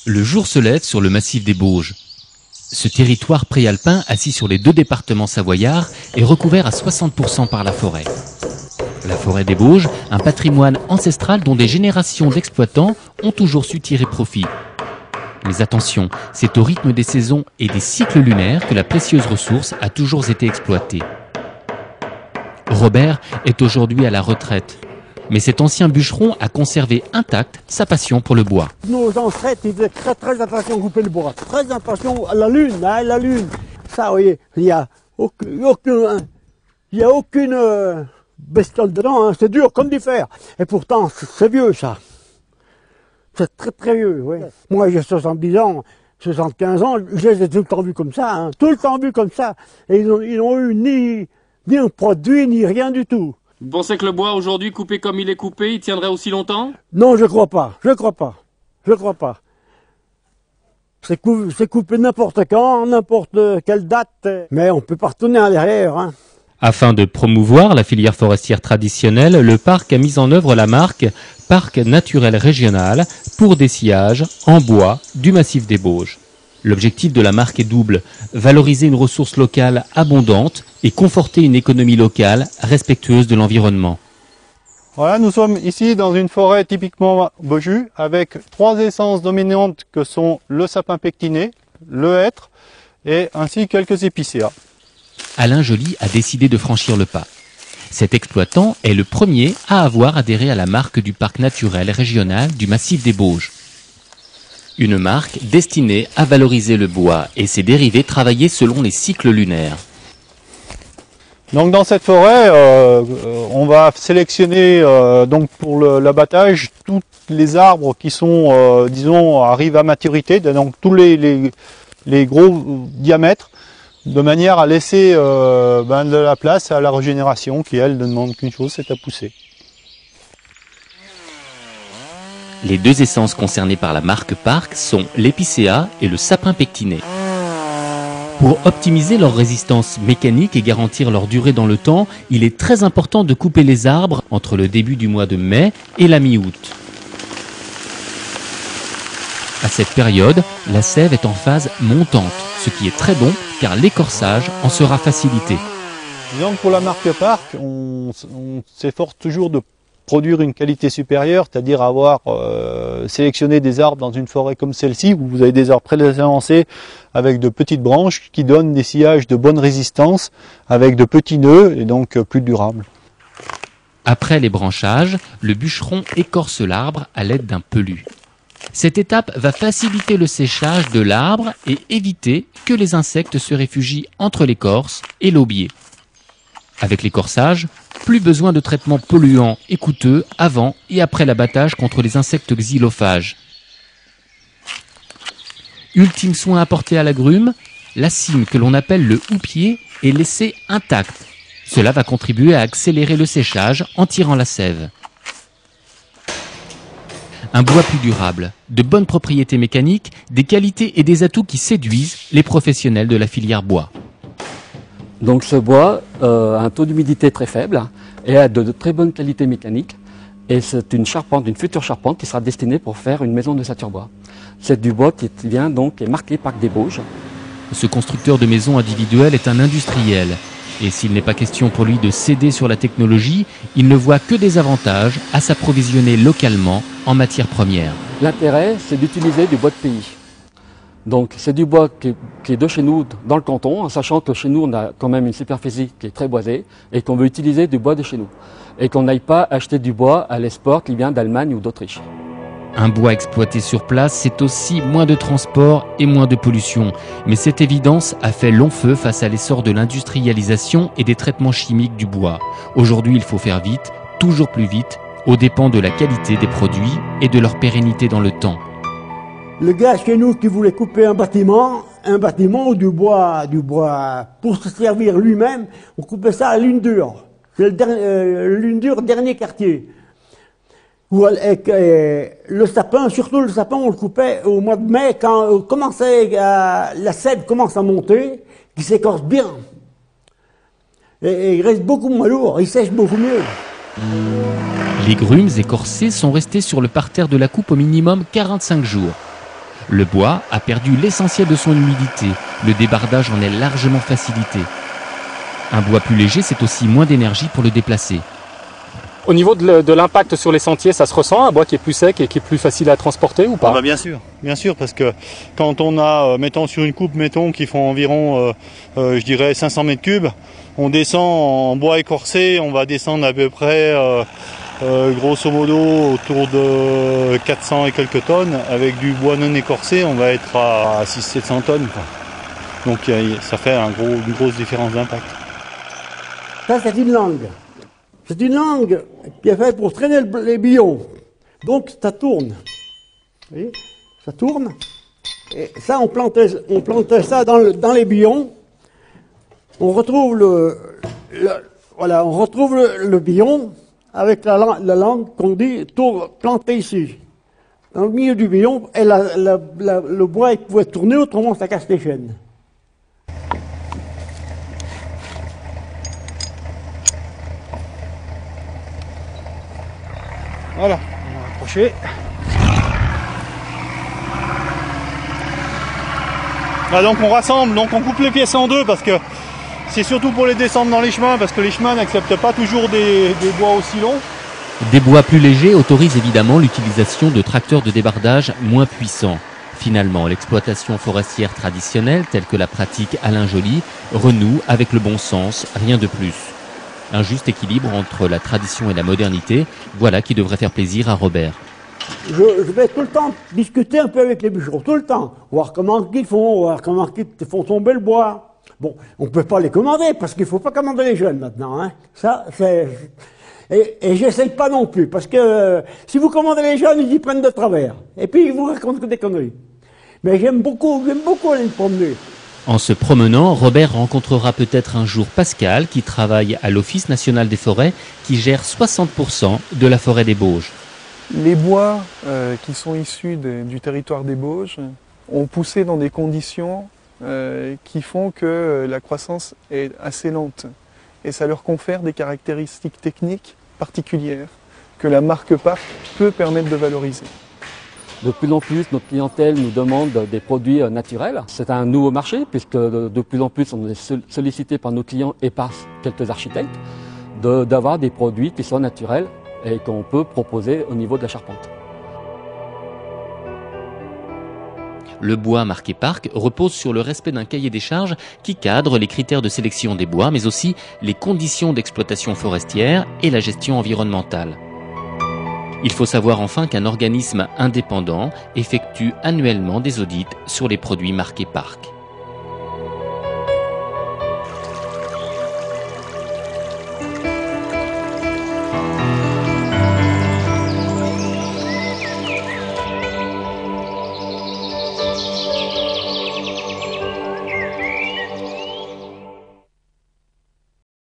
Le jour se lève sur le massif des Bauges. Ce territoire préalpin, assis sur les deux départements savoyards, est recouvert à 60% par la forêt. La forêt des Bauges, un patrimoine ancestral dont des générations d'exploitants ont toujours su tirer profit. Mais attention, c'est au rythme des saisons et des cycles lunaires que la précieuse ressource a toujours été exploitée. Robert est aujourd'hui à la retraite. Mais cet ancien bûcheron a conservé intacte sa passion pour le bois. Nos ancêtres, ils faisaient très attention à couper le bois. Très attention à la lune, hein, la lune. Ça, vous voyez, il n'y a aucune bestiole dedans, hein, c'est dur comme du fer. Et pourtant, c'est vieux, ça. C'est très vieux, oui. Moi, j'ai 70 ans, 75 ans, je les ai tout le temps vus comme ça, hein, tout le temps vus comme ça. Et ils n'ont eu ni un produit, ni rien du tout. Vous pensez que le bois aujourd'hui, coupé comme il est coupé, il tiendrait aussi longtemps? Non, je crois pas. C'est coupé n'importe quand, n'importe quelle date, mais on peut pas retourner à l'arrière, hein. Afin de promouvoir la filière forestière traditionnelle, le parc a mis en œuvre la marque Parc naturel régional pour des sillages en bois du massif des Bauges. L'objectif de la marque est double, valoriser une ressource locale abondante et conforter une économie locale respectueuse de l'environnement. Voilà, nous sommes ici dans une forêt typiquement Beaujus avec trois essences dominantes que sont le sapin pectiné, le hêtre et ainsi quelques épicéas. Alain Joly a décidé de franchir le pas. Cet exploitant est le premier à avoir adhéré à la marque du parc naturel régional du massif des Bauges. Une marque destinée à valoriser le bois et ses dérivés travaillés selon les cycles lunaires. Donc dans cette forêt, on va sélectionner donc pour l'abattage tous les arbres qui sont, disons, arrivent à maturité, donc tous les gros diamètres, de manière à laisser de la place à la régénération qui, elle, ne demande qu'une chose, c'est à pousser. Les deux essences concernées par la marque Parc sont l'épicéa et le sapin pectiné. Pour optimiser leur résistance mécanique et garantir leur durée dans le temps, il est très important de couper les arbres entre le début du mois de mai et la mi-août. À cette période, la sève est en phase montante, ce qui est très bon car l'écorçage en sera facilité. Disons que pour la marque Parc, on s'efforce toujours de produire une qualité supérieure, c'est-à-dire avoir sélectionné des arbres dans une forêt comme celle-ci, où vous avez des arbres très avancés avec de petites branches qui donnent des sillages de bonne résistance, avec de petits nœuds et donc plus durables. Après les branchages, le bûcheron écorce l'arbre à l'aide d'un pelu. Cette étape va faciliter le séchage de l'arbre et éviter que les insectes se réfugient entre l'écorce et l'aubier. Avec l'écorçage, plus besoin de traitements polluants et coûteux avant et après l'abattage contre les insectes xylophages. Ultime soin apporté à l'agrume, la cime que l'on appelle le houppier est laissée intacte. Cela va contribuer à accélérer le séchage en tirant la sève. Un bois plus durable, de bonnes propriétés mécaniques, des qualités et des atouts qui séduisent les professionnels de la filière bois. Donc ce bois a un taux d'humidité très faible et a de très bonnes qualités mécaniques. Et c'est une charpente, une future charpente qui sera destinée pour faire une maison de Saturbois. C'est du bois qui est marqué Parc des Bauges. Ce constructeur de maisons individuelles est un industriel. Et s'il n'est pas question pour lui de céder sur la technologie, il ne voit que des avantages à s'approvisionner localement en matières premières. L'intérêt, c'est d'utiliser du bois de pays. Donc c'est du bois qui est de chez nous dans le canton, en sachant que chez nous on a quand même une superficie qui est très boisée et qu'on veut utiliser du bois de chez nous. Et qu'on n'aille pas acheter du bois à l'export qui vient d'Allemagne ou d'Autriche. Un bois exploité sur place, c'est aussi moins de transport et moins de pollution. Mais cette évidence a fait long feu face à l'essor de l'industrialisation et des traitements chimiques du bois. Aujourd'hui, il faut faire vite, toujours plus vite, aux dépens de la qualité des produits et de leur pérennité dans le temps. Le gars chez nous qui voulait couper un bâtiment ou du bois pour se servir lui-même, on coupait ça à l'une dure. C'est l'une dure, dernier quartier. Le sapin, surtout le sapin, on le coupait au mois de mai quand la sève commence à monter, qui s'écorce bien. Et il reste beaucoup moins lourd, il sèche beaucoup mieux. Les grumes écorcées sont restées sur le parterre de la coupe au minimum 45 jours. Le bois a perdu l'essentiel de son humidité. Le débardage en est largement facilité. Un bois plus léger, c'est aussi moins d'énergie pour le déplacer. Au niveau de l'impact sur les sentiers, ça se ressent, un bois qui est plus sec et qui est plus facile à transporter ou pas? Bien sûr, parce que quand on a, mettons sur une coupe, qui font environ, je dirais 500 mètres cubes, on descend en bois écorcé, on va descendre à peu près, grosso modo, autour de 400 et quelques tonnes. Avec du bois non écorcé, on va être à 600-700 tonnes, quoi. Donc ça fait une grosse différence d'impact. Ça, c'est une langue. C'est une langue qui est faite pour traîner les billons. Donc, ça tourne. Vous voyez, ça tourne. Et ça, on plantait ça dans les billons. On retrouve le billon avec la langue qu'on dit planter ici. Dans le milieu du billon, et le bois il pouvait tourner, autrement ça casse les chaînes. Voilà, on va approcher. Là, donc on rassemble, donc on coupe les pièces en deux parce que c'est surtout pour les descendre dans les chemins, parce que les chemins n'acceptent pas toujours des bois aussi longs. Des bois plus légers autorisent évidemment l'utilisation de tracteurs de débardage moins puissants. Finalement, l'exploitation forestière traditionnelle, telle que la pratique Alain Joly, renoue avec le bon sens, rien de plus. Un juste équilibre entre la tradition et la modernité, voilà qui devrait faire plaisir à Robert. Je vais tout le temps discuter un peu avec les bûcherons, tout le temps, voir comment ils font, voir comment ils font tomber le bois. Bon, on ne peut pas les commander, parce qu'il ne faut pas commander les jeunes maintenant. Hein. Ça, c'est... Et j'essaye pas non plus, parce que si vous commandez les jeunes, ils y prennent de travers. Et puis ils vous racontent des conneries. Mais j'aime beaucoup aller me promener. En se promenant, Robert rencontrera peut-être un jour Pascal, qui travaille à l'Office national des forêts, qui gère 60% de la forêt des Bauges. Les bois qui sont issus du territoire des Bauges ont poussé dans des conditions qui font que la croissance est assez lente. Et ça leur confère des caractéristiques techniques particulières que la marque Parc peut permettre de valoriser. De plus en plus, notre clientèle nous demande des produits naturels. C'est un nouveau marché puisque de plus en plus on est sollicité par nos clients et par quelques architectes d'avoir des produits qui sont naturels et qu'on peut proposer au niveau de la charpente. Le bois marqué Parc repose sur le respect d'un cahier des charges qui cadre les critères de sélection des bois, mais aussi les conditions d'exploitation forestière et la gestion environnementale. Il faut savoir enfin qu'un organisme indépendant effectue annuellement des audits sur les produits marqués Parc.